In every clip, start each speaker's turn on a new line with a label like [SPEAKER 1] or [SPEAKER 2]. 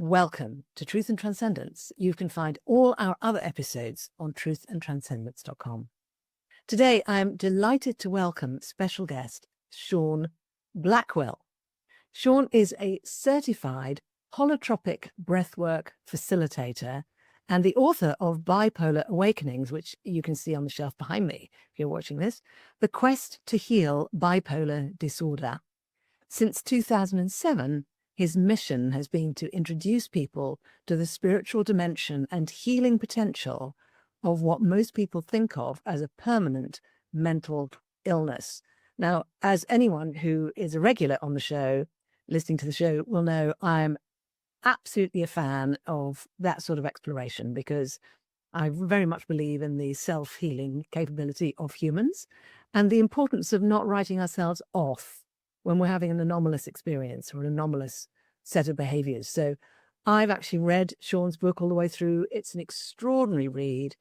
[SPEAKER 1] Welcome to Truth and Transcendence. You can find all our other episodes on truthandtranscendence.com. Today, I'm delighted to welcome special guest, Sean Blackwell. Sean is a certified holotropic breathwork facilitator and the author of Bipolar Awakenings, which you can see on the shelf behind me if you're watching this, The Quest to Heal Bipolar Disorder. Since 2007, his mission has been to introduce people to the spiritual dimension and healing potential of what most people think of as a permanent mental illness. Now, as anyone who is a regular on the show, listening to the show, will know, I'm absolutely a fan of that sort of exploration because I very much believe in the self-healing capability of humans and the importance of not writing ourselves off when we're having an anomalous experience or an anomalous set of behaviors. So I've actually read Sean's book all the way through. It's an extraordinary read.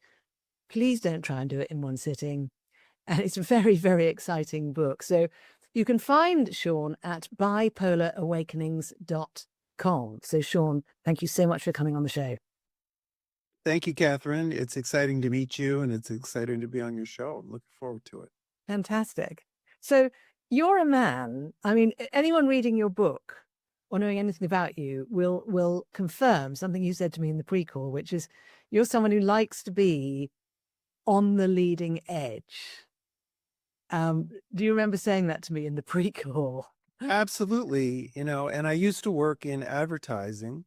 [SPEAKER 1] Please don't try and do it in one sitting. And it's a very, very exciting book. So you can find Sean at bipolarawakenings.com. So Sean, thank you so much for coming on the show.
[SPEAKER 2] Thank you, Catherine. It's exciting to meet you, and it's exciting to be on your show. I'm looking forward to it.
[SPEAKER 1] Fantastic. So you're a man. I mean, anyone reading your book or knowing anything about you will confirm something you said to me in the prequel, which is you're someone who likes to be on the leading edge. Do you remember saying that to me in the prequel?
[SPEAKER 2] Absolutely. And I used to work in advertising,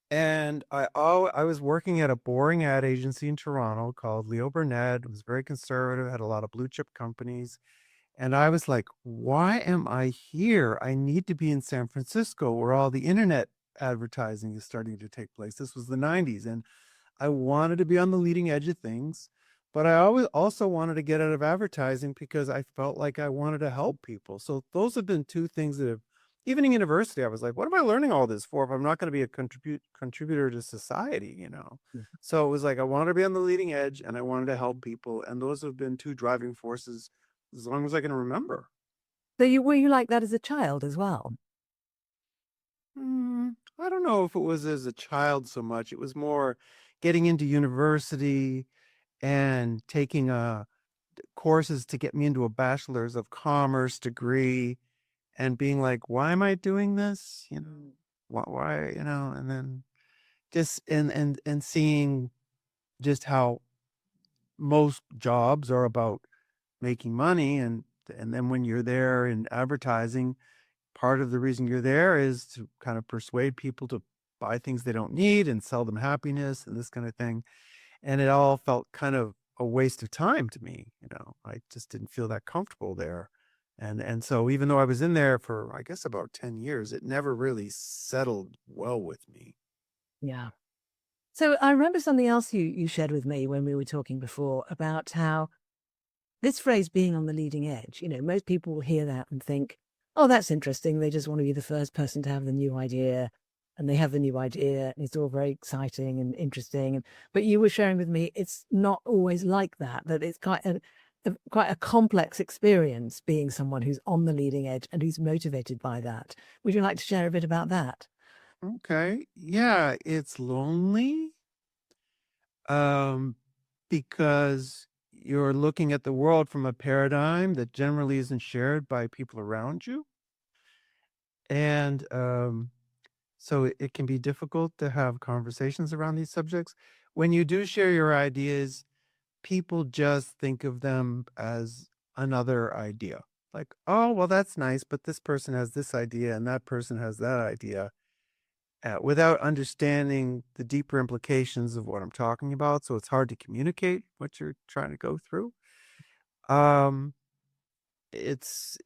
[SPEAKER 2] and I was working at a boring ad agency in Toronto called Leo Burnett. It was very conservative, had a lot of blue chip companies. And I was like, why am I here? I need to be in San Francisco where all the internet advertising is starting to take place. This was the 90s. And I wanted to be on the leading edge of things, but I always also wanted to get out of advertising because I felt like I wanted to help people. So those have been two things that have, even in university, I was like, what am I learning all this for if I'm not going to be a contributor to society,
[SPEAKER 1] Yeah.
[SPEAKER 2] So it was like, I wanted to be on the leading edge and I wanted to help people. And those have been two driving forces as long as I can remember.
[SPEAKER 1] So were you like that as a child as well?
[SPEAKER 2] I don't know if it was as a child so much. It was more getting into university and taking courses to get me into a bachelor's of commerce degree and being like, why am I doing this? Why, and then just and seeing just how most jobs are about making money, and then when you're there in advertising, part of the reason you're there is to kind of persuade people to buy things they don't need and sell them happiness and this kind of thing. And it all felt kind of a waste of time to me. I just didn't feel that comfortable there. And so even though I was in there for, I guess, about 10 years, it never really settled well with me.
[SPEAKER 1] Yeah. So I remember something else you shared with me when we were talking before about how this phrase being on the leading edge, most people will hear that and think, oh, that's interesting. They just want to be the first person to have the new idea, and they have the new idea, and it's all very exciting and interesting. But you were sharing with me, it's not always like that, that it's quite a complex experience being someone who's on the leading edge and who's motivated by that. Would you like to share a bit about that?
[SPEAKER 2] Okay. Yeah, it's lonely. Because you're looking at the world from a paradigm that generally isn't shared by people around you. And so it can be difficult to have conversations around these subjects. When you do share your ideas, people just think of them as another idea. Like, oh, well, that's nice, but this person has this idea and that person has that idea, without understanding the deeper implications of what I'm talking about. So it's hard to communicate what you're trying to go through. Um, it's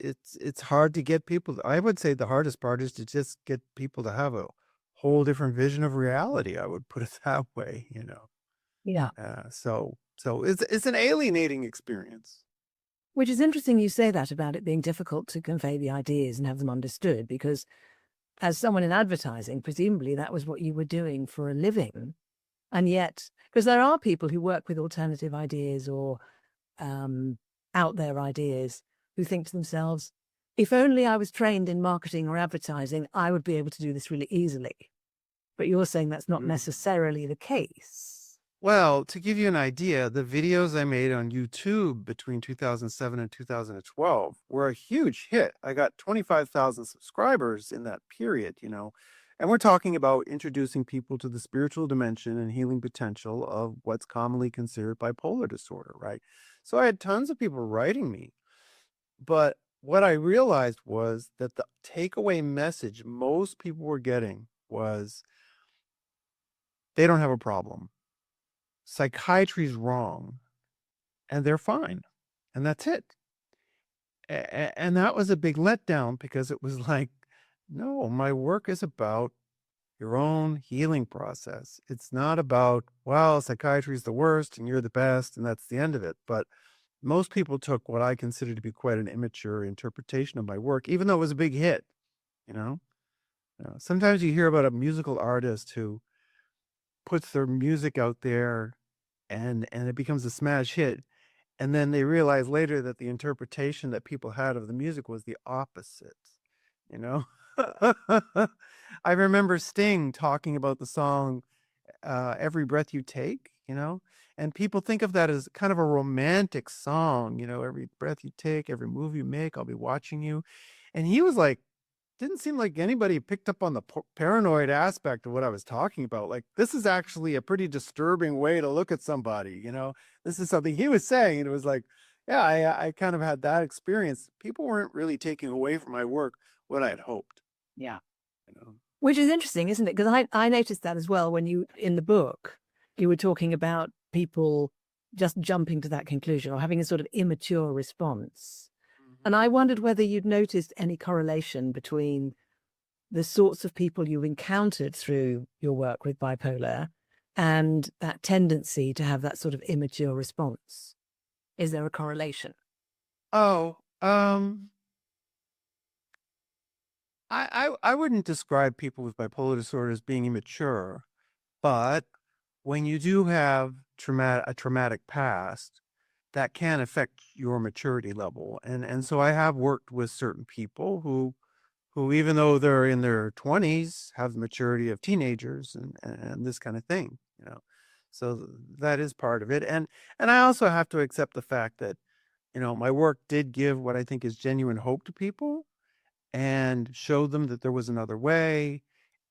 [SPEAKER 2] hard to get people. I would say the hardest part is to just get people to have a whole different vision of reality. I would put it that way.
[SPEAKER 1] Yeah.
[SPEAKER 2] So it's an alienating experience.
[SPEAKER 1] Which is interesting you say that about it being difficult to convey the ideas and have them understood, because as someone in advertising, presumably that was what you were doing for a living. And yet, because there are people who work with alternative ideas or out there ideas who think to themselves, if only I was trained in marketing or advertising, I would be able to do this really easily. But you're saying that's not necessarily the case.
[SPEAKER 2] Well, to give you an idea, the videos I made on YouTube between 2007 and 2012 were a huge hit. I got 25,000 subscribers in that period, and we're talking about introducing people to the spiritual dimension and healing potential of what's commonly considered bipolar disorder, right? So I had tons of people writing me. But what I realized was that the takeaway message most people were getting was they don't have a problem. Psychiatry's wrong and they're fine. And that's it. And that was a big letdown because it was like, no, my work is about your own healing process. It's not about, well, psychiatry is the worst and you're the best and that's the end of it. But most people took what I consider to be quite an immature interpretation of my work, even though it was a big hit, you know? Sometimes you hear about a musical artist who puts their music out there and it becomes a smash hit. And then they realize later that the interpretation that people had of the music was the opposite, you know? I remember Sting talking about the song Every Breath You Take, and people think of that as kind of a romantic song, every breath you take, every move you make, I'll be watching you. And he was like, didn't seem like anybody picked up on the paranoid aspect of what I was talking about. Like, this is actually a pretty disturbing way to look at somebody, this is something he was saying. And it was like, yeah, I kind of had that experience. People weren't really taking away from my work what I had hoped.
[SPEAKER 1] Yeah. Which is interesting, isn't it? Because I noticed that as well when in the book, you were talking about people just jumping to that conclusion or having a sort of immature response. And I wondered whether you'd noticed any correlation between the sorts of people you encountered through your work with bipolar and that tendency to have that sort of immature response. Is there a correlation?
[SPEAKER 2] Oh, I wouldn't describe people with bipolar disorder as being immature, but when you do have a traumatic past, that can affect your maturity level. And so I have worked with certain people who even though they're in their 20s have the maturity of teenagers and this kind of thing, So that is part of it. And I also have to accept the fact that, my work did give what I think is genuine hope to people and showed them that there was another way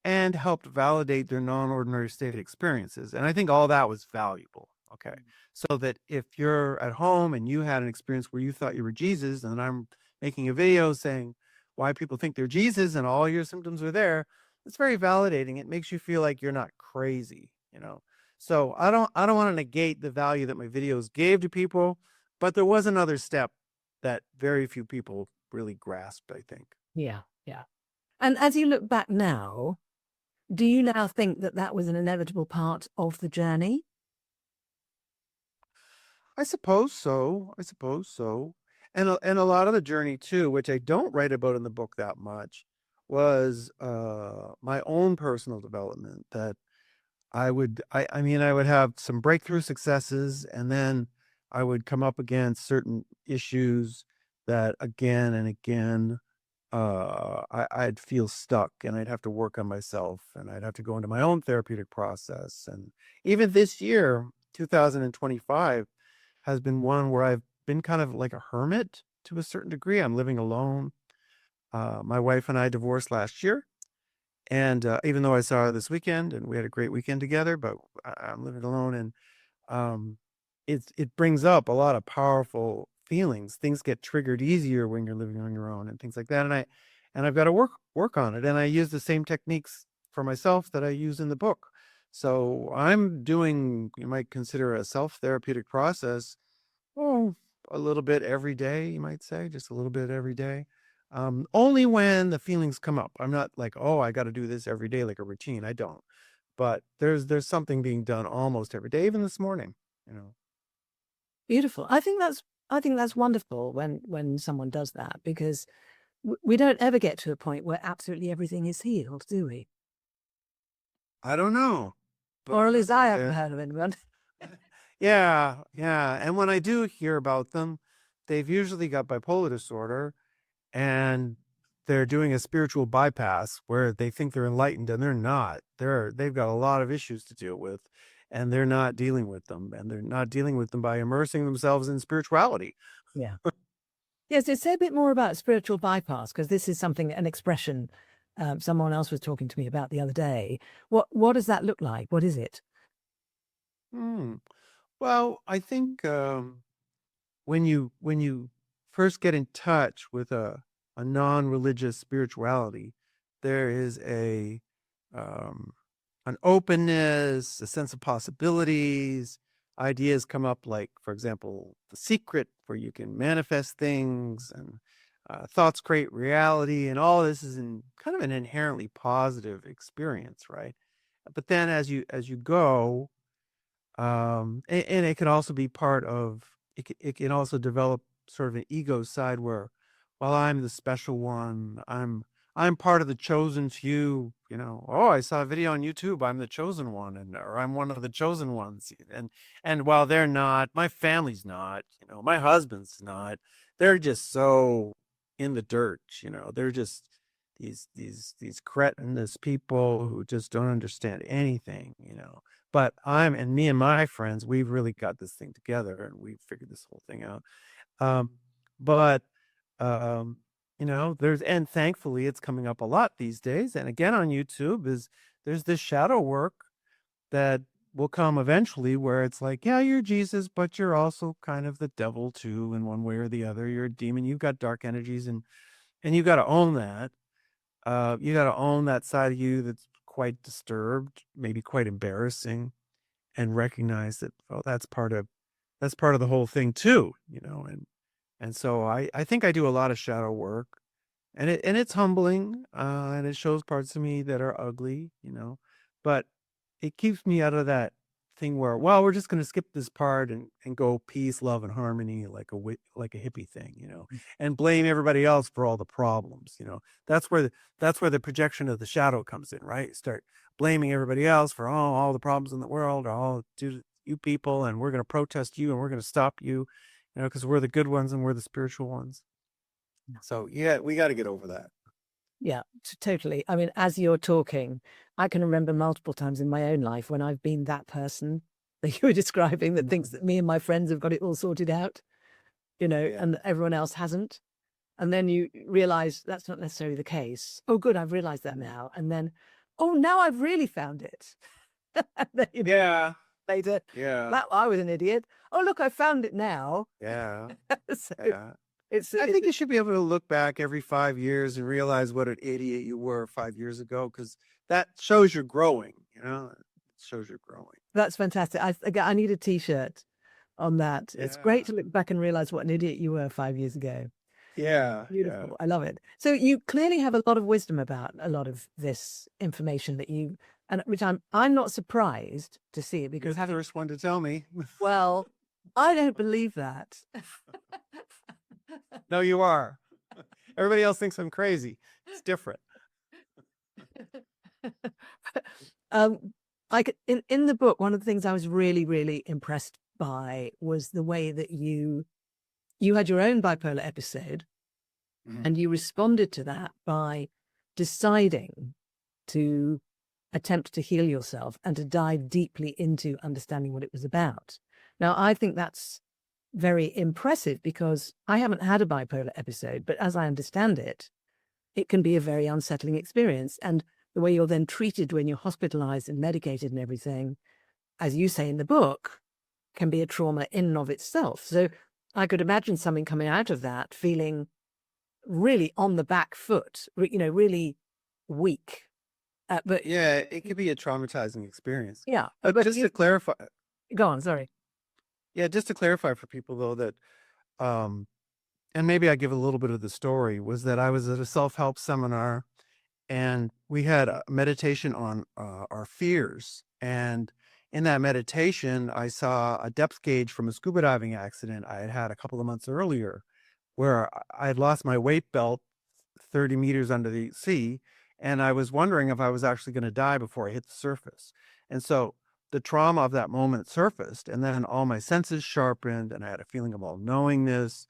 [SPEAKER 2] and helped validate their non-ordinary state experiences. And I think all that was valuable. Okay. So that if you're at home and you had an experience where you thought you were Jesus, and I'm making a video saying why people think they're Jesus and all your symptoms are there, it's very validating. It makes you feel like you're not crazy, So I don't want to negate the value that my videos gave to people, but there was another step that very few people really grasped, I think.
[SPEAKER 1] Yeah. And as you look back now, do you now think that was an inevitable part of the journey?
[SPEAKER 2] I suppose so. And a lot of the journey too, which I don't write about in the book that much, was my own personal development. That I would have some breakthrough successes, and then I would come up against certain issues that again and again I'd feel stuck, and I'd have to work on myself, and I'd have to go into my own therapeutic process. And even this year, 2025, has been one where I've been kind of like a hermit to a certain degree. I'm living alone. My wife and I divorced last year. And even though I saw her this weekend and we had a great weekend together, but I'm living alone, and it brings up a lot of powerful feelings. Things get triggered easier when you're living on your own and things like that. And I've got to work on it. And I use the same techniques for myself that I use in the book. So I'm doing, you might consider a self-therapeutic process, a little bit every day, you might say, just a little bit every day. Only when the feelings come up. I'm not like, oh, I got to do this every day like a routine. I don't. But there's something being done almost every day, even this morning,
[SPEAKER 1] Beautiful. I think that's wonderful when someone does that, because we don't ever get to a point where absolutely everything is healed, do we?
[SPEAKER 2] I don't know.
[SPEAKER 1] Or at least I haven't heard of anyone.
[SPEAKER 2] Yeah. And when I do hear about them, they've usually got bipolar disorder, and they're doing a spiritual bypass where they think they're enlightened and they're not. They've got a lot of issues to deal with, and they're not dealing with them, and they're not dealing with them by immersing themselves in spirituality.
[SPEAKER 1] Yeah. Yes, so say a bit more about spiritual bypass, because this is something, an expression someone else was talking to me about the other day. What does that look like? What is it?
[SPEAKER 2] Hmm. Well, I think when you first get in touch with a non-religious spirituality, there is um, an openness, a sense of possibilities. Ideas come up, like, for example, the secret, where you can manifest things, and thoughts create reality, and all this is in kind of an inherently positive experience, right? But then as you go, and it can also be part of it can also develop sort of an ego side where, well, I'm the special one, I'm part of the chosen few, oh, I saw a video on YouTube, I'm the chosen one, or I'm one of the chosen ones, and while they're not, my family's not, my husband's not, they're just so in the dirt, they're just these cretinous people who just don't understand anything, but and me and my friends, we've really got this thing together, and we've figured this whole thing out. Um, but um, and thankfully it's coming up a lot these days. And again on YouTube there's this shadow work that will come eventually, where it's like, yeah, you're Jesus, but you're also kind of the devil too, in one way or the other. You're a demon, you've got dark energies, and you got to own that. You got to own that side of you that's quite disturbed, maybe quite embarrassing, and recognize that, well, that's part of the whole thing too, and so I think I do a lot of shadow work, and it's humbling, and it shows parts of me that are ugly, but it keeps me out of that thing where, well, we're just going to skip this part and go peace, love, and harmony, like a hippie thing, and blame everybody else for all the problems, that's where the projection of the shadow comes in, right? Start blaming everybody else for all the problems in the world, or all due to you people, and we're going to protest you, and we're going to stop you, because we're the good ones and we're the spiritual ones. So yeah, we got to get over that.
[SPEAKER 1] Yeah, totally. I mean, as you're talking, I can remember multiple times in my own life when I've been that person that you were describing, that thinks that me and my friends have got it all sorted out,
[SPEAKER 2] Yeah.
[SPEAKER 1] and that everyone else hasn't. And then you realize that's not necessarily the case. Oh, good, I've realized that now. And then, oh, now I've really found it. And then,
[SPEAKER 2] Yeah.
[SPEAKER 1] later,
[SPEAKER 2] Yeah.
[SPEAKER 1] that I was an idiot. Oh, look, I found it now.
[SPEAKER 2] Yeah.
[SPEAKER 1] So
[SPEAKER 2] Yeah.
[SPEAKER 1] it's
[SPEAKER 2] I think you should be able to look back every 5 years and realize what an idiot you were 5 years ago, because that shows you're growing, it shows you're growing.
[SPEAKER 1] that's fantastic. I need a T-shirt on that. It's great
[SPEAKER 2] Yeah.
[SPEAKER 1] to look back and realize what an idiot you were 5 years ago.
[SPEAKER 2] Yeah. Yeah.
[SPEAKER 1] Beautiful. I love it. So you clearly have a lot of wisdom about a lot of this information and which I'm not surprised to see it,
[SPEAKER 2] You're
[SPEAKER 1] because
[SPEAKER 2] the first one to tell me.
[SPEAKER 1] well, I don't believe that.
[SPEAKER 2] No, you are. Everybody else thinks I'm crazy. It's different.
[SPEAKER 1] um, in the book, one of the things I was really, really impressed by was the way that you had your own bipolar episode,
[SPEAKER 2] Mhm.
[SPEAKER 1] and you responded to that by deciding to attempt to heal yourself and to dive deeply into understanding what it was about. Now, I think that's very impressive, because I haven't had a bipolar episode, but as I understand it, it can be a very unsettling experience. And the way you're then treated when you're hospitalized and medicated and everything, as you say in the book, can be a trauma in and of itself. So I could imagine something coming out of that feeling really on the back foot, really weak. But
[SPEAKER 2] Yeah, it could be a traumatizing experience.
[SPEAKER 1] yeah,
[SPEAKER 2] But
[SPEAKER 1] but
[SPEAKER 2] just to clarify,
[SPEAKER 1] go on, sorry.
[SPEAKER 2] yeah, just to clarify for people though, that um and maybe I give a little bit of the story, was that I was at a self-help seminar, and we had a meditation on our fears. And in that meditation, I saw a depth gauge from a scuba diving accident I had had a couple of months earlier, where I had lost my weight belt 30 meters under the sea. And I was wondering if I was actually going to die before I hit the surface. And so the trauma of that moment surfaced, and then all my senses sharpened, and I had a feeling of all knowingness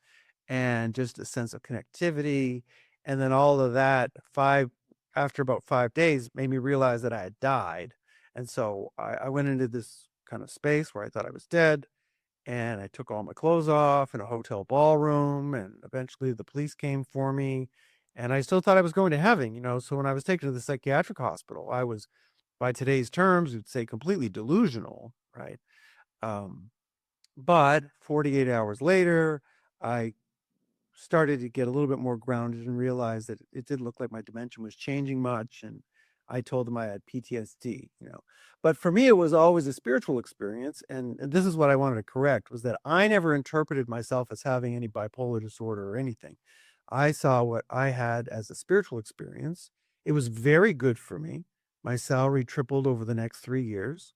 [SPEAKER 2] and just a sense of connectivity. And then all of that, after about 5 days, made me realize that I had died. And so I went into this kind of space where I thought I was dead. And I took all my clothes off in a hotel ballroom. And eventually the police came for me. And I still thought I was going to heaven, So when I was taken to the psychiatric hospital, I was, by today's terms, we'd say completely delusional, right? Um, but 48 hours later, I started to get a little bit more grounded and realized that it did look like my dimension was changing much. And I told them I had PTSD. But for me, it was always a spiritual experience. And this is what I wanted to correct, was that I never interpreted myself as having any bipolar disorder or anything. I saw what I had as a spiritual experience. It was very good for me. My salary tripled over the next 3 years.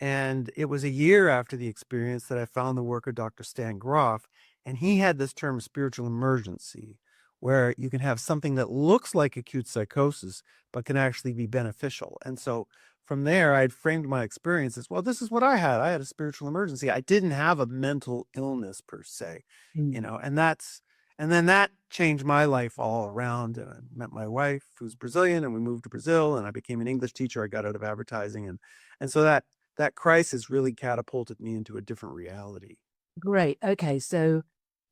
[SPEAKER 2] And it was a year after the experience that I found the work of Dr. Stan Groff. And he had this term spiritual emergency, where you can have something that looks like acute psychosis, but can actually be beneficial. And so from there, I had framed my experience as, well, this is what I had. I had a spiritual emergency. I didn't have a mental illness per se, and then that changed my life all around. And I met my wife, who's Brazilian, and we moved to Brazil, and I became an English teacher. I got out of advertising. And so that crisis really catapulted me into a different reality.
[SPEAKER 1] Great. Okay, so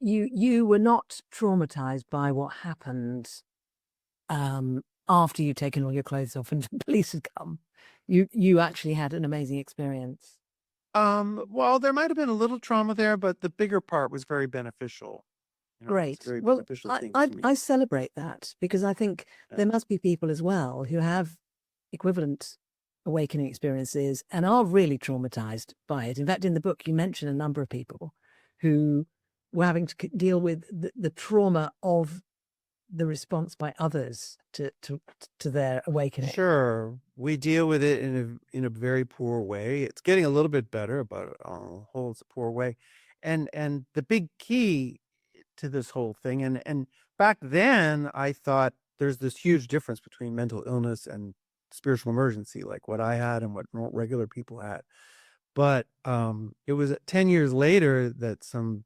[SPEAKER 1] you were not traumatized by what happened after you'd taken all your clothes off and the police had come. You actually had an amazing experience.
[SPEAKER 2] Well, there might have been a little trauma there, but the bigger part was very beneficial. It's a
[SPEAKER 1] Great.
[SPEAKER 2] very
[SPEAKER 1] Well,
[SPEAKER 2] beneficial
[SPEAKER 1] I,
[SPEAKER 2] thing
[SPEAKER 1] I,
[SPEAKER 2] for me.
[SPEAKER 1] I celebrate that, because I think
[SPEAKER 2] Yeah.
[SPEAKER 1] there must be people as well who have equivalent awakening experiences and are really traumatized by it. In fact, in the book, you mention a number of people who were having to deal with the trauma of the response by others to their awakening.
[SPEAKER 2] Sure, we deal with it in a very poor way. It's getting a little bit better, but on the whole, it's a poor way. And the big key to this whole thing, and back then, I thought there's this huge difference between mental illness and spiritual emergency, like what I had and what regular people had. But it was 10 years later that some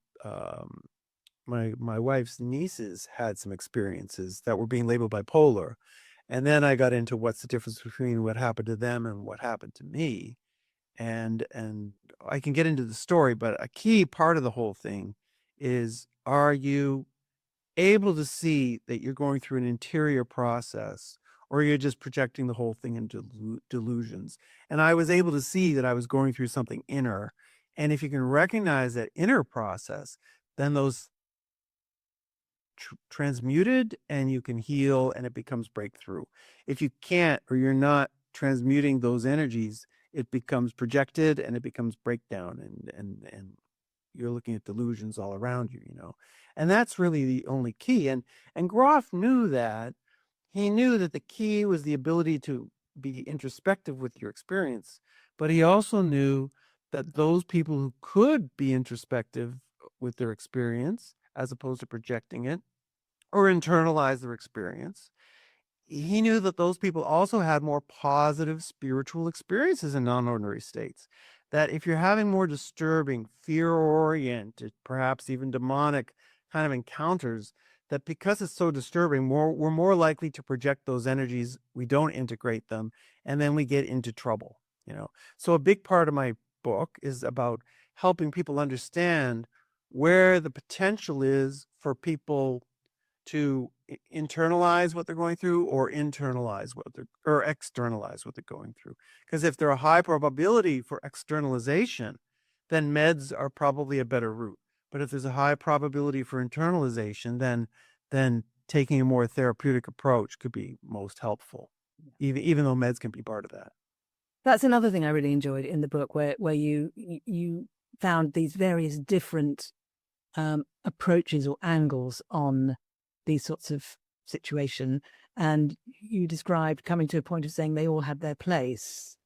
[SPEAKER 2] my wife's nieces had some experiences that were being labeled bipolar. And then I got into what's the difference between what happened to them and what happened to me. And I can get into the story, but a key part of the whole thing is, are you able to see that you're going through an interior process, or you're just projecting the whole thing into delusions? And I was able to see that I was going through something inner. And if you can recognize that inner process, then those transmuted and you can heal and it becomes breakthrough. If you can't, or you're not transmuting those energies, it becomes projected and it becomes breakdown, and you're looking at delusions all around you. And that's really the only key. And Groff knew that. He knew that the key was the ability to be introspective with your experience, but he also knew that those people who could be introspective with their experience, as opposed to projecting it, or internalize their experience, he knew that those people also had more positive spiritual experiences in non-ordinary states. That if you're having more disturbing, fear-oriented, perhaps even demonic kind of encounters, that because it's so disturbing, we're more likely to project those energies. We don't integrate them, and then we get into trouble. So a big part of my book is about helping people understand where the potential is for people to internalize what they're going through, or externalize what they're going through. Because if they're a high probability for externalization, then meds are probably a better route. But if there's a high probability for internalization, then taking a more therapeutic approach could be most helpful, even though meds can be part of that.
[SPEAKER 1] That's another thing I really enjoyed in the book, where you found these various different approaches or angles on these sorts of situation, and you described coming to a point of saying they all had their place.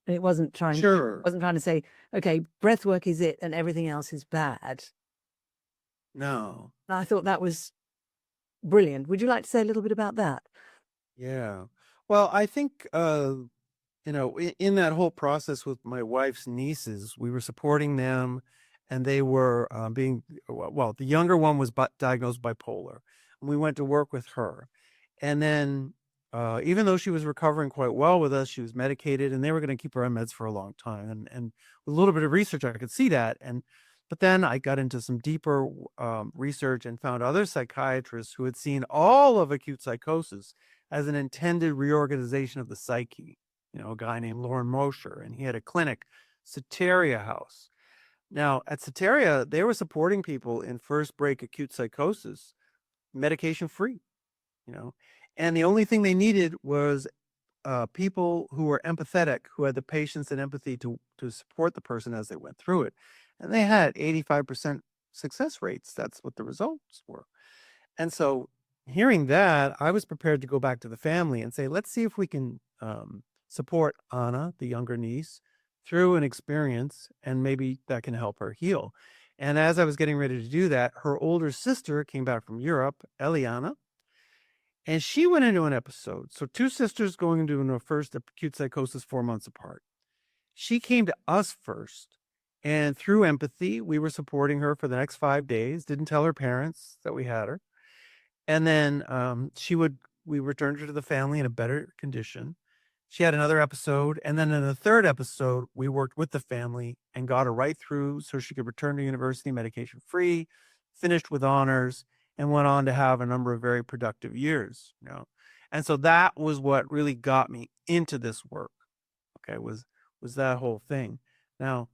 [SPEAKER 1] And it wasn't trying to say, okay, breath work is it and everything else is bad.
[SPEAKER 2] No.
[SPEAKER 1] And I thought that was brilliant. Would you like to say a little bit about that?
[SPEAKER 2] Yeah. Well, I think in that whole process with my wife's nieces, we were supporting them, and they were the younger one was diagnosed bipolar, and we went to work with her. And then, even though she was recovering quite well with us, she was medicated, and they were going to keep her on meds for a long time. And with a little bit of research, I could see that. But then I got into some deeper research and found other psychiatrists who had seen all of acute psychosis as an intended reorganization of the psyche. You know, a guy named Lauren Mosher, and he had a clinic, Soteria House. Now, at Soteria, they were supporting people in first break acute psychosis, medication free, you know. And the only thing they needed was people who were empathetic, who had the patience and empathy to support the person as they went through it. And they had 85% success rates. That's what the results were. And so, hearing that, I was prepared to go back to the family and say, let's see if we can support Anna, the younger niece, through an experience, and maybe that can help her heal. And as I was getting ready to do that, her older sister came back from Europe, Eliana, and she went into an episode. So two sisters going into her first acute psychosis 4 months apart. She came to us first, and through empathy, we were supporting her for the next 5 days, didn't tell her parents that we had her. And then we returned her to the family in a better condition. She had another episode. And then in the third episode, we worked with the family and got her right through so she could return to university medication free, finished with honors, and went on to have a number of very productive years, you know. And so that was what really got me into this work. Okay, was that whole thing. Now,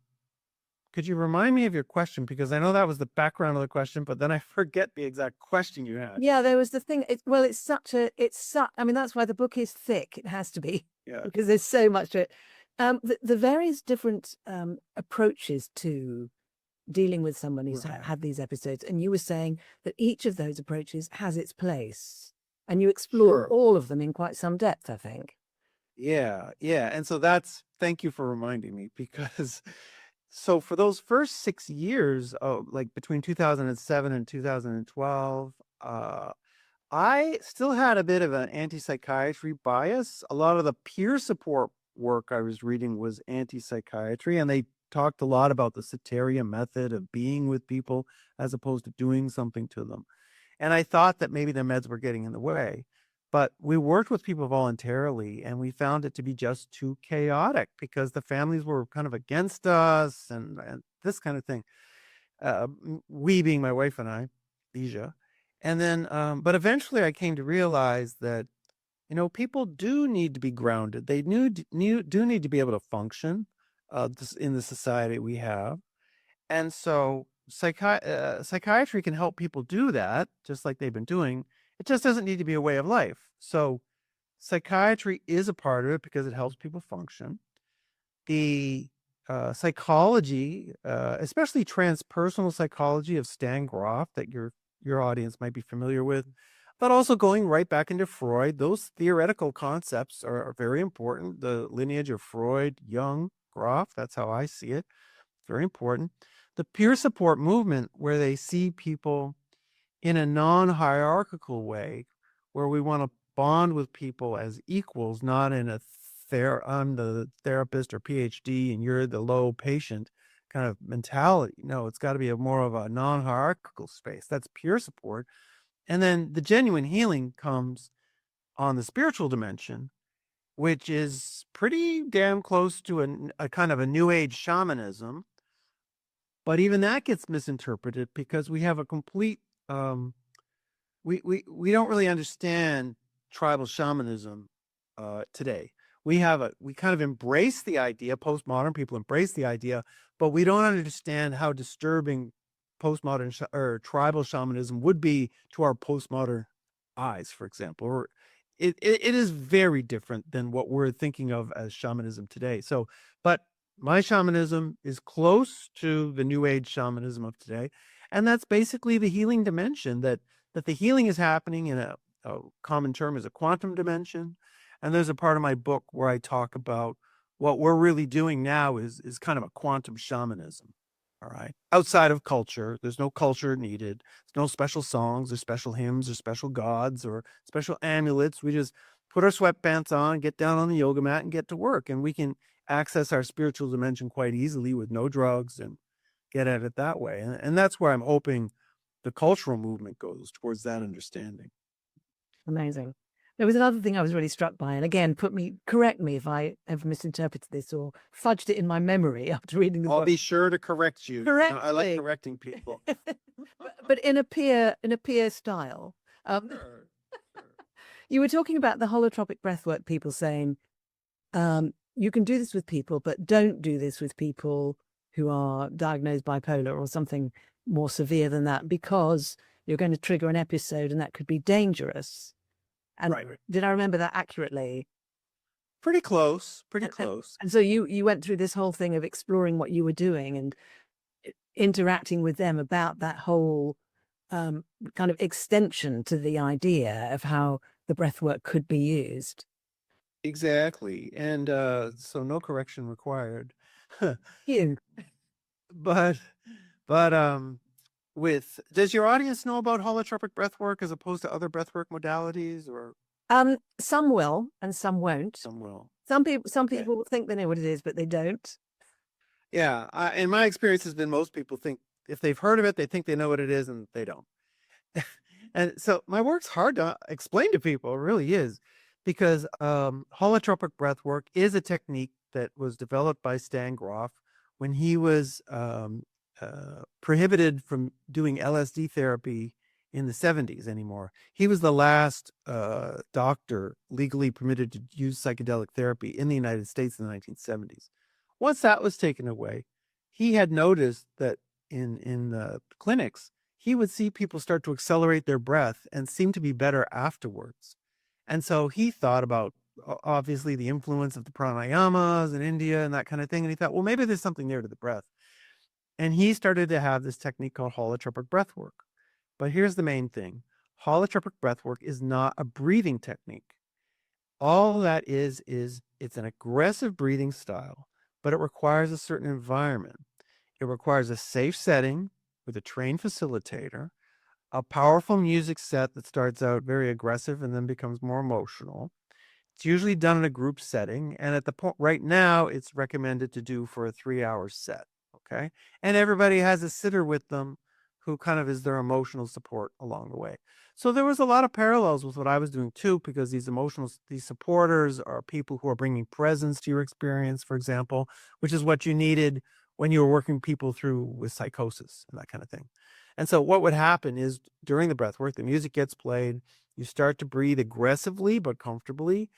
[SPEAKER 2] could you remind me of your question? Because I know that was the background of the question, but then I forget the exact question you had.
[SPEAKER 1] Yeah, there was the thing. I mean, that's why the book is thick. It has to be.
[SPEAKER 2] Yeah.
[SPEAKER 1] Because there's so much to it. The various different approaches to dealing with someone who's
[SPEAKER 2] Right.
[SPEAKER 1] had these episodes, and you were saying that each of those approaches has its place, and you explore
[SPEAKER 2] Sure.
[SPEAKER 1] all of them in quite some depth, I think.
[SPEAKER 2] Yeah. And so thank you for reminding me, because so for those first 6 years, like between 2007 and 2012, I still had a bit of an anti-psychiatry bias. A lot of the peer support work I was reading was anti-psychiatry, and they talked a lot about the Soteria method of being with people as opposed to doing something to them. And I thought that maybe their meds were getting in the way. But we worked with people voluntarily, and we found it to be just too chaotic because the families were kind of against us and this kind of thing. We being my wife and I, Leisha. And then, but eventually I came to realize that, you know, people do need to be grounded. They do need to be able to function in the society we have. And so psychiatry can help people do that, just like they've been doing. It just doesn't need to be a way of life. So psychiatry is a part of it because it helps people function. The psychology, especially transpersonal psychology of Stan Grof, that your audience might be familiar with, but also going right back into Freud. Those theoretical concepts are very important. The lineage of Freud, Jung, Grof, that's how I see it. Very important. The peer support movement, where they see people in a non-hierarchical way, where we want to bond with people as equals, not in a I'm the therapist or PhD and you're the low patient kind of mentality. No, it's got to be more of a non-hierarchical space. That's peer support. And then the genuine healing comes on the spiritual dimension, which is pretty damn close to a kind of a new age shamanism. But even that gets misinterpreted because we have a complete we don't really understand tribal shamanism today. We kind of embrace the idea, postmodern people embrace the idea, but we don't understand how disturbing postmodern or tribal shamanism would be to our postmodern eyes, for example. Or it is very different than what we're thinking of as shamanism today. So, but my shamanism is close to the new age shamanism of today. And that's basically the healing dimension, that the healing is happening in a common term is a quantum dimension. And there's a part of my book where I talk about what we're really doing now is kind of a quantum shamanism. All right. Outside of culture, there's no culture needed. There's no special songs or special hymns or special gods or special amulets. We just put our sweatpants on, get down on the yoga mat and get to work. And we can access our spiritual dimension quite easily with no drugs and get at it that way. And that's where I'm hoping the cultural movement goes, towards that understanding.
[SPEAKER 1] Amazing. There was another thing I was really struck by, and again, correct me if I have misinterpreted this or fudged it in my memory after reading the
[SPEAKER 2] I'll
[SPEAKER 1] book.
[SPEAKER 2] be sure to correct you.
[SPEAKER 1] Correctly.
[SPEAKER 2] I like correcting people.
[SPEAKER 1] but in a peer style.
[SPEAKER 2] Sure.
[SPEAKER 1] You were talking about the holotropic breathwork, people saying, you can do this with people, but don't do this with people who are diagnosed bipolar or something more severe than that, because you're going to trigger an episode and that could be dangerous. And
[SPEAKER 2] Right.
[SPEAKER 1] did I remember that accurately?
[SPEAKER 2] Pretty close. Pretty close.
[SPEAKER 1] And so you went through this whole thing of exploring what you were doing and interacting with them about that whole kind of extension to the idea of how the breathwork could be used.
[SPEAKER 2] Exactly. And so no correction required.
[SPEAKER 1] You.
[SPEAKER 2] But does your audience know about holotropic breathwork as opposed to other breathwork modalities, or
[SPEAKER 1] some will and some won't.
[SPEAKER 2] some will?
[SPEAKER 1] Some people think they know what it is, but they don't.
[SPEAKER 2] Yeah, in my experience has been most people think if they've heard of it, they think they know what it is, and they don't. And so my work's hard to explain to people. It really is, because holotropic breathwork is a technique that was developed by Stan Grof when he was prohibited from doing LSD therapy in the 70s anymore. He was the last doctor legally permitted to use psychedelic therapy in the United States in the 1970s. Once that was taken away, he had noticed that in the clinics, he would see people start to accelerate their breath and seem to be better afterwards. And so he thought about, obviously, the influence of the pranayamas in India and that kind of thing. And he thought, well, maybe there's something there to the breath. And he started to have this technique called holotropic breathwork. But here's the main thing. Holotropic breathwork is not a breathing technique. All that is it's an aggressive breathing style, but it requires a certain environment. It requires a safe setting with a trained facilitator, a powerful music set that starts out very aggressive and then becomes more emotional. It's usually done in a group setting, and at the point right now, it's recommended to do for a 3-hour set. Okay, and everybody has a sitter with them who kind of is their emotional support along the way. So there was a lot of parallels with what I was doing too, because these supporters are people who are bringing presence to your experience, for example, which is what you needed when you were working people through with psychosis and that kind of thing. And so what would happen is during the breath work, the music gets played, you start to breathe aggressively but comfortably.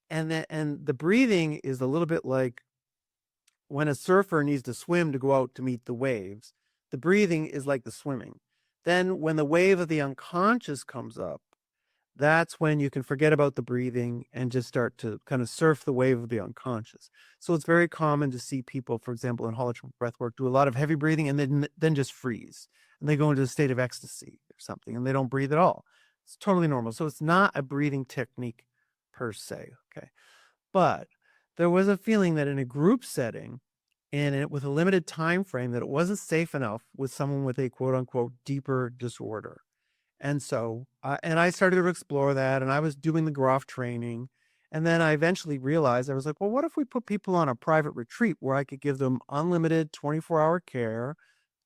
[SPEAKER 2] And the breathing is a little bit like when a surfer needs to swim to go out to meet the waves. The breathing is like the swimming. Then when the wave of the unconscious comes up, that's when you can forget about the breathing and just start to kind of surf the wave of the unconscious. So it's very common to see people, for example, in holotropic breathwork, do a lot of heavy breathing and then just freeze. And they go into a state of ecstasy or something, and they don't breathe at all. It's totally normal. So it's not a breathing technique per se, okay? But there was a feeling that in a group setting, and with a limited time frame, that it wasn't safe enough with someone with a quote unquote deeper disorder. And so, I started to explore that, and I was doing the Grof training. And then I eventually realized, I was like, well, what if we put people on a private retreat where I could give them unlimited 24-hour care,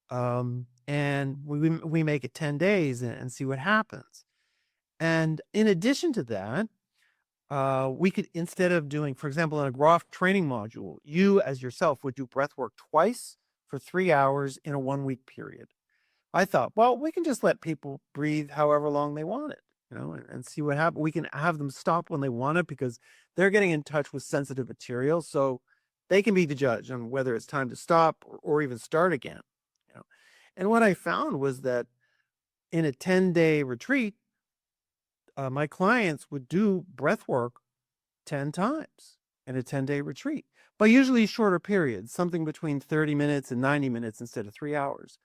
[SPEAKER 2] and we make it 10 days and see what happens. And in addition to that, we could, instead of doing, for example, in a Grof training module, you as yourself would do breath work twice for 3 hours in a 1-week period. I thought, well, we can just let people breathe however long they want it, and see what happens. We can have them stop when they want it because they're getting in touch with sensitive material. So they can be the judge on whether it's time to stop or even start again. And what I found was that in a 10-day retreat, my clients would do breath work 10 times in a 10-day retreat, but usually shorter periods, something between 30 minutes and 90 minutes instead of 3 hours.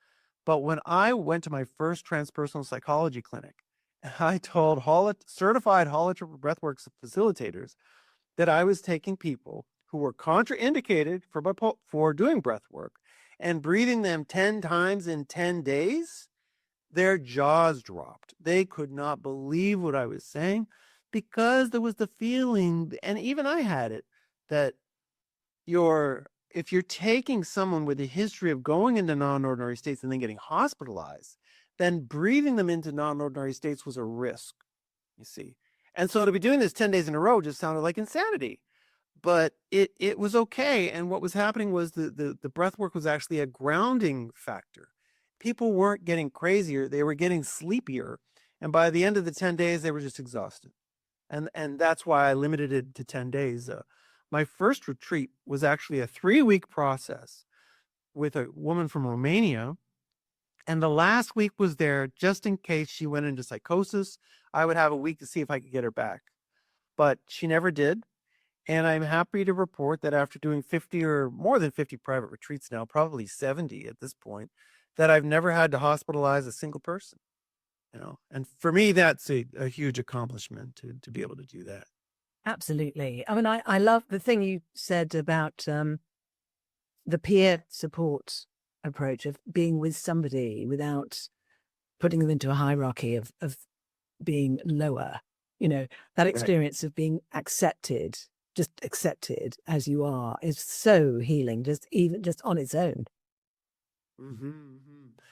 [SPEAKER 2] But when I went to my first transpersonal psychology clinic, I told certified holotropic breathwork facilitators that I was taking people who were contraindicated for doing breath work and breathing them 10 times in 10 days. Their jaws dropped. They could not believe what I was saying, because there was the feeling, and even I had it, that if you're taking someone with a history of going into non-ordinary states and then getting hospitalized, then breathing them into non-ordinary states was a risk, you see. And so to be doing this 10 days in a row just sounded like insanity. But it was okay. And what was happening was the breath work was actually a grounding factor. People weren't getting crazier, they were getting sleepier. And by the end of the 10 days, they were just exhausted. And that's why I limited it to 10 days. My first retreat was actually a 3-week process with a woman from Romania. And the last week was there just in case she went into psychosis. I would have a week to see if I could get her back. But she never did. And I'm happy to report that after doing 50 or more than 50 private retreats now, probably 70 at this point, that I've never had to hospitalize a single person. And for me, that's a huge accomplishment to be able to do that.
[SPEAKER 1] Absolutely. I mean, I love the thing you said about the peer support approach of being with somebody without putting them into a hierarchy of being lower. That experience of being accepted, just accepted as you are, is so healing, just on its own.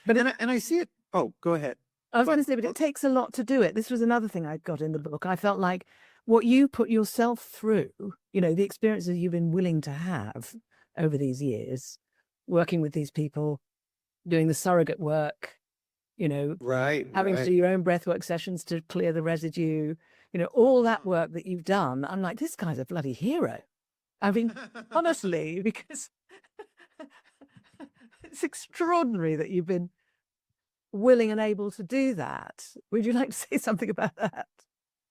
[SPEAKER 2] But and I see it. Oh, go ahead.
[SPEAKER 1] I was going to say, but it takes a lot to do it. This was another thing I got in the book. I felt like what you put yourself through, the experiences you've been willing to have over these years, working with these people, doing the surrogate work, having to do your own breathwork sessions to clear the residue, all that work that you've done. I'm like, this guy's a bloody hero. I mean, honestly, because it's extraordinary that you've been willing and able to do that. Would you like to say something about that?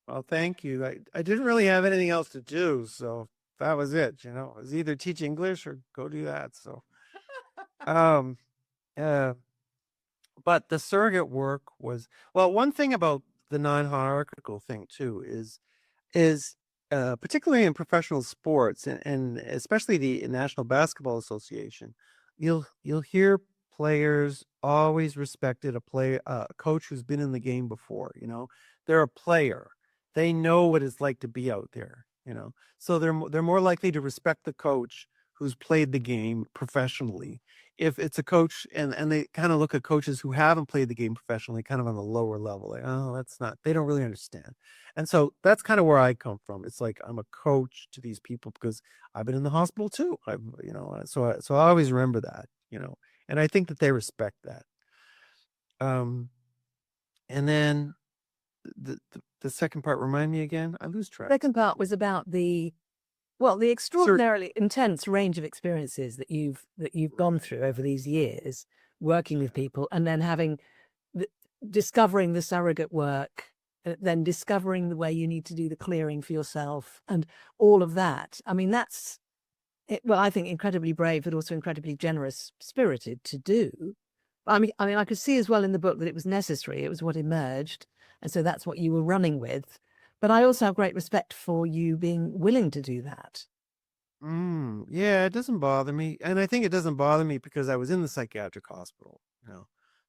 [SPEAKER 2] Well, thank you. I didn't really have anything else to do, so that was it. It was either teach English or go do that. So, but the surrogate work was, well, one thing about the non-hierarchical thing too is particularly in professional sports and especially the National Basketball Association, you'll hear players always respected a coach who's been in the game before. They're a player. They know what it's like to be out there. So they're more likely to respect the coach who's played the game professionally. If it's a coach and they kind of look at coaches who haven't played the game professionally, kind of on a lower level, like, oh, they don't really understand. And so that's kind of where I come from. It's like I'm a coach to these people because I've been in the hospital too. So I always remember that, and I think that they respect that. And then the second part, remind me again. I lose track.
[SPEAKER 1] Second part was about the extraordinarily intense range of experiences that you've gone through over these years, working with people, and then discovering the surrogate work, then discovering the way you need to do the clearing for yourself, and all of that. I mean, that's it. Well, I think incredibly brave, but also incredibly generous spirited to do. I mean, I could see as well in the book that it was necessary. It was what emerged, and so that's what you were running with. But I also have great respect for you being willing to do that.
[SPEAKER 2] Yeah, it doesn't bother me. And I think it doesn't bother me because I was in the psychiatric hospital,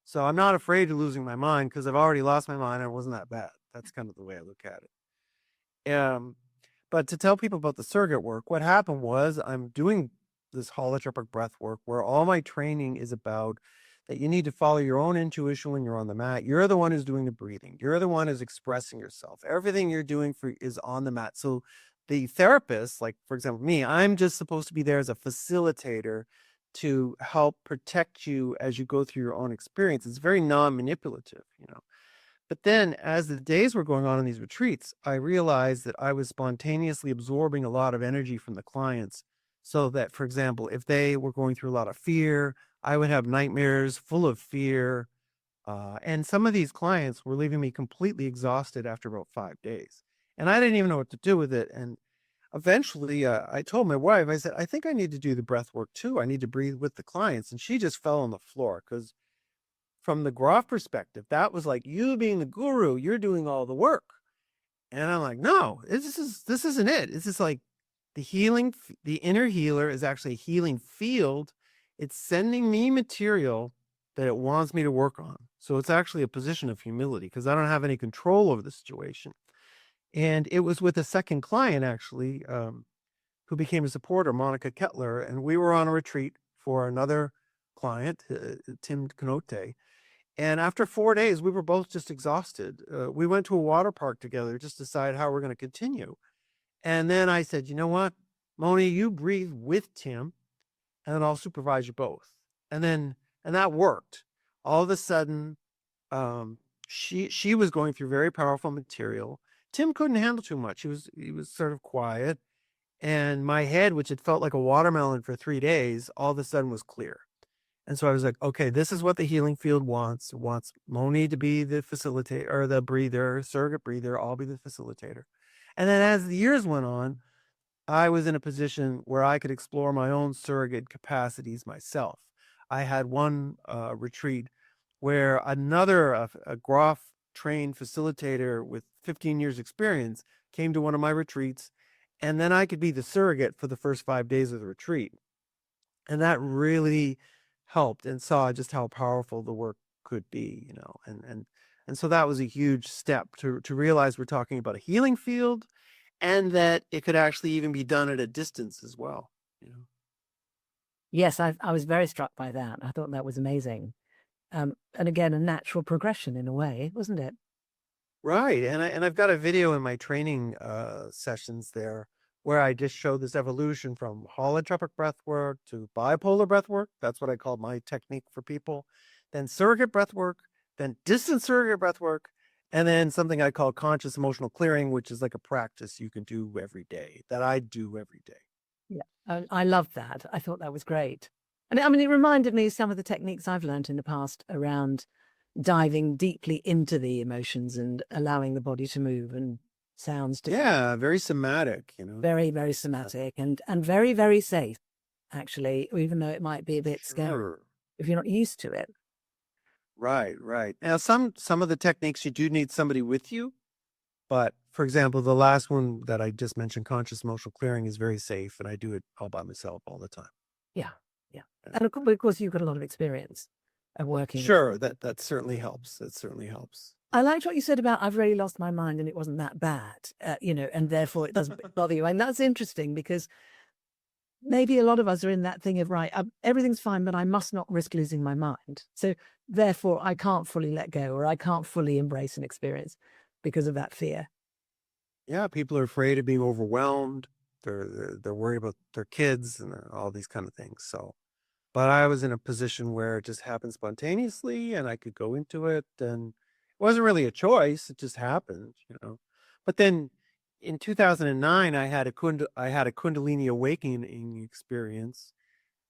[SPEAKER 2] So I'm not afraid of losing my mind because I've already lost my mind and it wasn't that bad. That's kind of the way I look at it. But to tell people about the surrogate work, what happened was I'm doing this holotropic breathwork where all my training is about that you need to follow your own intuition when you're on the mat. You're the one who's doing the breathing. You're the one who's expressing yourself. Everything you're doing is on the mat. So the therapist, like for example, me, I'm just supposed to be there as a facilitator to help protect you as you go through your own experience. It's very non-manipulative, But then as the days were going on in these retreats, I realized that I was spontaneously absorbing a lot of energy from the clients. So that, for example, if they were going through a lot of fear, I would have nightmares full of fear. And some of these clients were leaving me completely exhausted after about 5 days. And I didn't even know what to do with it. And eventually I told my wife, I said, I think I need to do the breath work too. I need to breathe with the clients. And she just fell on the floor because from the Groff perspective, that was like you being the guru, you're doing all the work. And I'm like, no, this isn't it. It's just like the inner healer is actually a healing field. It's sending me material that it wants me to work on. So it's actually a position of humility because I don't have any control over the situation. And it was with a second client, actually, who became a supporter, Monica Kettler. And we were on a retreat for another client, Tim Knote. And after 4 days, we were both just exhausted. We went to a water park together just to decide how we're going to continue. And then I said, you know what, Moni, you breathe with Tim, and then I'll supervise you both. And that worked. All of a sudden, she was going through very powerful material. Tim couldn't handle too much. He was sort of quiet. And my head, which had felt like a watermelon for 3 days, all of a sudden was clear. And so I was like, okay, this is what the healing field wants. It wants Moni to be the facilitator or the breather, surrogate breather. I'll be the facilitator. And then as the years went on, I was in a position where I could explore my own surrogate capacities myself. I had one retreat where another a Groff trained facilitator with 15 years experience came to one of my retreats, and then I could be the surrogate for the first 5 days of the retreat. And that really helped, and saw just how powerful the work could be, you know. And so that was a huge step to realize we're talking about a healing field, and that it could actually even be done at a distance as well, you know.
[SPEAKER 1] Yes, I was very struck by that. I thought that was amazing. And again, a natural progression in a way, wasn't it?
[SPEAKER 2] Right. And I've got a video in my training sessions there where I just show this evolution from holotropic breathwork to bipolar breathwork. That's what I call my technique for people. Then surrogate breathwork, then distant surrogate breathwork, and then something I call conscious emotional clearing, which is like a practice you can do every day, that I do every day.
[SPEAKER 1] Yeah, I loved that. I thought that was great. And I mean, it reminded me of some of the techniques I've learned in the past around diving deeply into the emotions and allowing the body to move and sounds to
[SPEAKER 2] Yeah, very somatic, you know.
[SPEAKER 1] very, very somatic and very, very safe, actually, even though it might be a bit scary
[SPEAKER 2] Sure.
[SPEAKER 1] if you're not used to it.
[SPEAKER 2] Right, right. Now, some of the techniques you do need somebody with you, but for example, the last one that I just mentioned, conscious emotional clearing, is very safe, and I do it all by myself all the time.
[SPEAKER 1] Yeah, yeah.
[SPEAKER 2] Yeah.
[SPEAKER 1] And of course, you've got a lot of experience of working.
[SPEAKER 2] Sure, that certainly helps. That certainly helps.
[SPEAKER 1] I liked what you said about I've really lost my mind and it wasn't that bad, you know, and therefore it doesn't bother you. And that's interesting because maybe a lot of us are in that thing of, right, everything's fine, but I must not risk losing my mind. So therefore I can't fully let go, or I can't fully embrace an experience because of that fear.
[SPEAKER 2] Yeah, people are afraid of being overwhelmed. They're worried about their kids and all these kind of things. So, but I was in a position where it just happened spontaneously, and I could go into it, and it wasn't really a choice. It just happened, you know. But then in 2009, I had a Kundalini Awakening experience,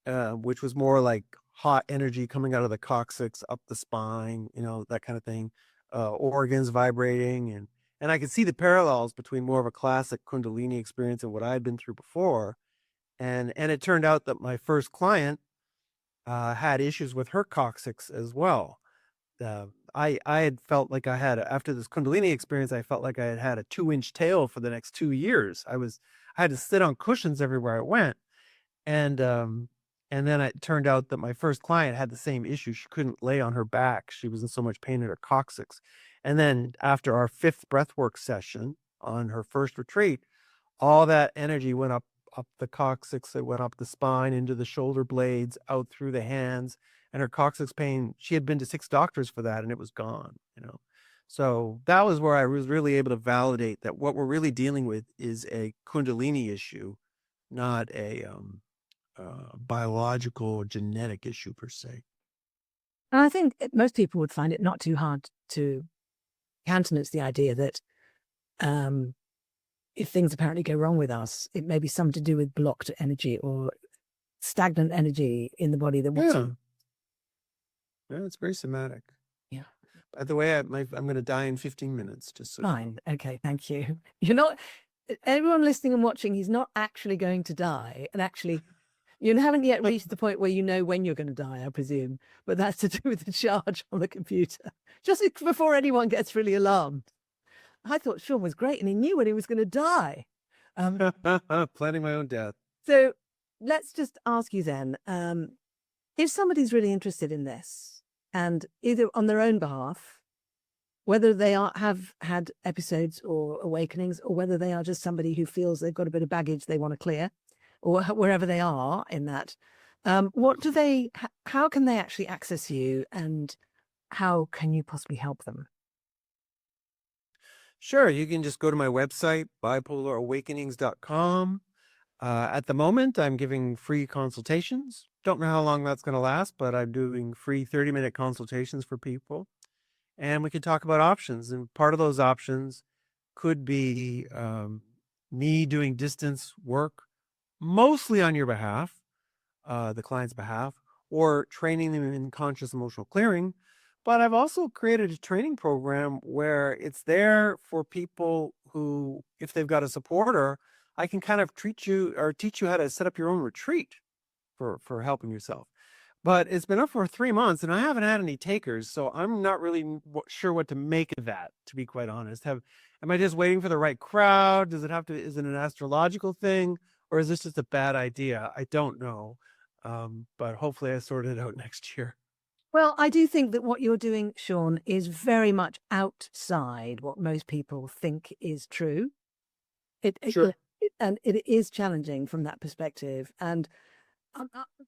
[SPEAKER 2] which was more like hot energy coming out of the coccyx up the spine, you know, that kind of thing, organs vibrating, and I could see the parallels between more of a classic Kundalini experience and what I had been through before. And it turned out that my first client had issues with her coccyx as well. I had felt like after this Kundalini experience, I felt like I had a 2-inch tail for the next 2 years. I had to sit on cushions everywhere I went. And then it turned out that my first client had the same issue. She couldn't lay on her back. She was in so much pain in her coccyx. And then after our 5th breathwork session on her first retreat, all that energy went up the coccyx. It went up the spine, into the shoulder blades, out through the hands. And her coccyx pain, she had been to 6 doctors for that, and it was gone, you know. So that was where I was really able to validate that what we're really dealing with is a Kundalini issue, not a biological or genetic issue per se.
[SPEAKER 1] And I think most people would find it not too hard to countenance the idea that if things apparently go wrong with us, it may be something to do with blocked energy or stagnant energy in the body that wants to.
[SPEAKER 2] Yeah, it's very somatic.
[SPEAKER 1] Yeah.
[SPEAKER 2] By the way, I'm going to die in 15 minutes. Just so
[SPEAKER 1] Fine. Okay. Thank you. You're not, everyone listening and watching, he's not actually going to die. And actually, you haven't yet reached the point where you know when you're going to die, I presume. But that's to do with the charge on the computer. Just before anyone gets really alarmed. I thought Sean was great and he knew when he was going to die.
[SPEAKER 2] Planning my own death.
[SPEAKER 1] So let's just ask you then, if somebody's really interested in this, and either on their own behalf, whether they have had episodes or awakenings, or whether they are just somebody who feels they've got a bit of baggage they want to clear, or wherever they are in that, how can they actually access you, and how can you possibly help them?
[SPEAKER 2] Sure, you can just go to my website, bipolarawakenings.com. At the moment, I'm giving free consultations. Don't know how long that's going to last, but I'm doing free 30-minute consultations for people. And we could talk about options. And part of those options could be me doing distance work, mostly on your behalf, the client's behalf, or training them in conscious emotional clearing. But I've also created a training program where it's there for people who, if they've got a supporter, I can kind of teach you how to set up your own retreat for helping yourself. But it's been up for 3 months and I haven't had any takers, so I'm not really sure what to make of that, to be quite honest. Am I just waiting for the right crowd? Is it an astrological thing, or is this just a bad idea? I don't know. But hopefully I sort it out next year.
[SPEAKER 1] Well, I do think that what you're doing, Sean, is very much outside what most people think is true.
[SPEAKER 2] Sure.
[SPEAKER 1] And it is challenging from that perspective. And,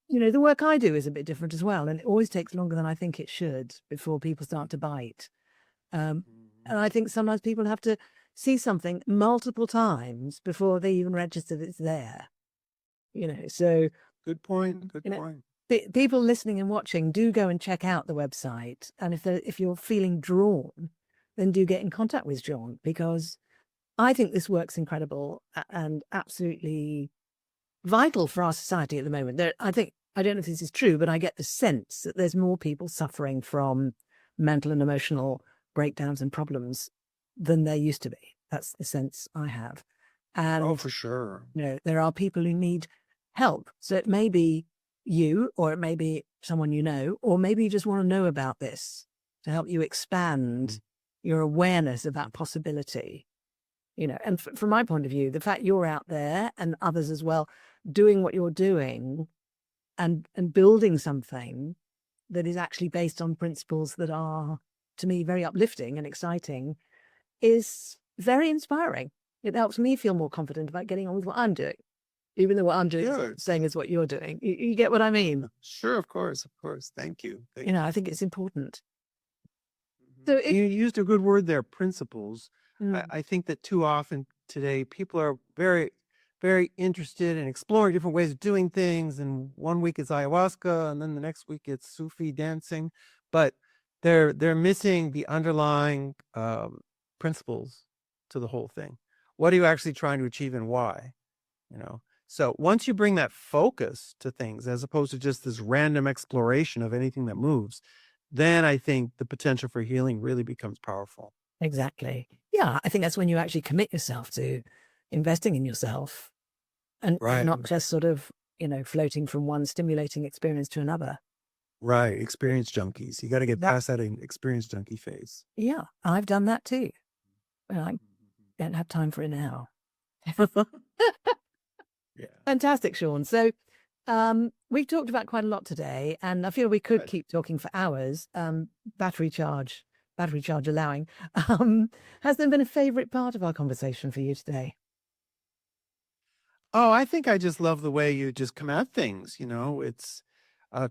[SPEAKER 1] the work I do is a bit different as well. And it always takes longer than I think it should before people start to bite. And I think sometimes people have to see something multiple times before they even register that it's there. So
[SPEAKER 2] Good point. Good point.
[SPEAKER 1] People listening and watching, do go and check out the website. And if you're feeling drawn, then do get in contact with Sean, because I think this work's incredible and absolutely vital for our society at the moment. I don't know if this is true, but I get the sense that there's more people suffering from mental and emotional breakdowns and problems than there used to be. That's the sense I have. And
[SPEAKER 2] for sure.
[SPEAKER 1] There are people who need help. So it may be you, or it may be someone you know, or maybe you just want to know about this to help you expand your awareness of that possibility. And from my point of view, the fact you're out there, and others as well, doing what you're doing and building something that is actually based on principles that are, to me, very uplifting and exciting, is very inspiring. It helps me feel more confident about getting on with what I'm doing, even though what I'm doing is same as what you're doing. You get what I mean?
[SPEAKER 2] Sure, of course. Thank you.
[SPEAKER 1] I think it's important. So
[SPEAKER 2] you used a good word there, principles. I think that too often today people are very, very interested in exploring different ways of doing things. And one week it's ayahuasca, and then the next week it's Sufi dancing, but they're missing the underlying principles to the whole thing. What are you actually trying to achieve, and why? So once you bring that focus to things, as opposed to just this random exploration of anything that moves, then I think the potential for healing really becomes powerful.
[SPEAKER 1] Exactly. Yeah, I think that's when you actually commit yourself to investing in yourself, and not just sort of, floating from one stimulating experience to another.
[SPEAKER 2] Right. Experience junkies. You got to get past that experience junkie phase.
[SPEAKER 1] Yeah, I've done that too. Well, I don't have time for it now.
[SPEAKER 2] Yeah.
[SPEAKER 1] Fantastic, Sean. So we've talked about quite a lot today, and I feel we could keep talking for hours. Battery charge allowing. Has there been a favorite part of our conversation for you today?
[SPEAKER 2] Oh, I think I just love the way you just come at things. It's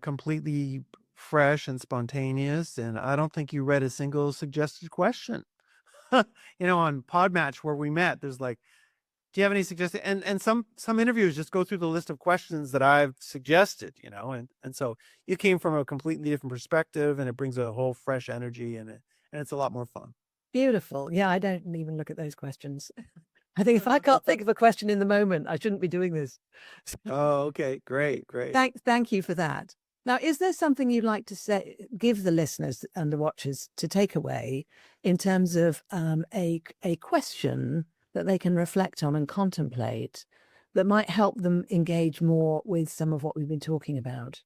[SPEAKER 2] completely fresh and spontaneous, and I don't think you read a single suggested question. On Podmatch where we met, there's like, do you have any suggested? And some interviews just go through the list of questions that I've suggested, and so you came from a completely different perspective, and it brings a whole fresh energy, and it's a lot more fun.
[SPEAKER 1] Beautiful. Yeah, I don't even look at those questions. I think if I can't think of a question in the moment, I shouldn't be doing this.
[SPEAKER 2] Oh, okay. Great.
[SPEAKER 1] Thank you for that. Now, is there something you'd like to give the listeners and the watchers to take away in terms of a question that they can reflect on and contemplate that might help them engage more with some of what we've been talking about?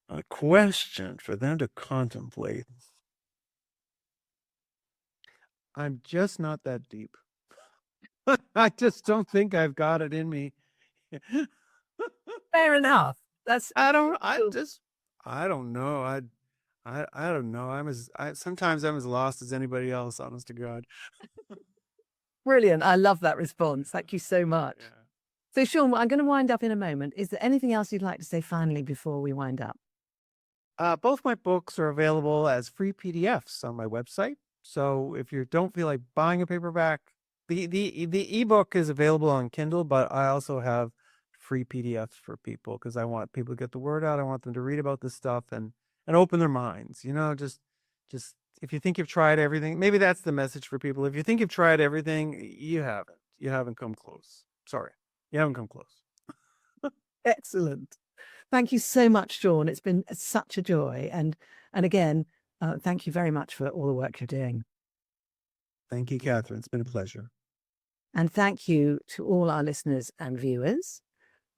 [SPEAKER 2] A question for them to contemplate. I'm just not that deep. I just don't think I've got it in me.
[SPEAKER 1] Fair enough.
[SPEAKER 2] I don't know. I don't know. Sometimes I'm as lost as anybody else, honest to God.
[SPEAKER 1] Brilliant. I love that response. Thank you so much. Yeah. So, Sean, I'm going to wind up in a moment. Is there anything else you'd like to say finally before we wind up?
[SPEAKER 2] Both my books are available as free PDFs on my website. So if you don't feel like buying a paperback, the ebook is available on Kindle, but I also have free PDFs for people because I want people to get the word out. I want them to read about this stuff and open their minds. Just if you think you've tried everything, maybe that's the message for people. If you think you've tried everything, you haven't. You haven't come close. Sorry, you haven't come close.
[SPEAKER 1] Excellent. Thank you so much, Sean. It's been such a joy. And again, thank you very much for all the work you're doing.
[SPEAKER 2] Thank you, Catherine. It's been a pleasure.
[SPEAKER 1] And thank you to all our listeners and viewers.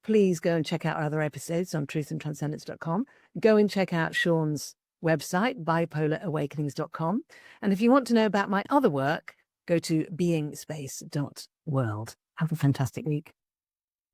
[SPEAKER 1] Please go and check out our other episodes on truthandtranscendence.com. Go and check out Sean's website, bipolarawakenings.com. And if you want to know about my other work, go to beingspace.world. Have a fantastic week.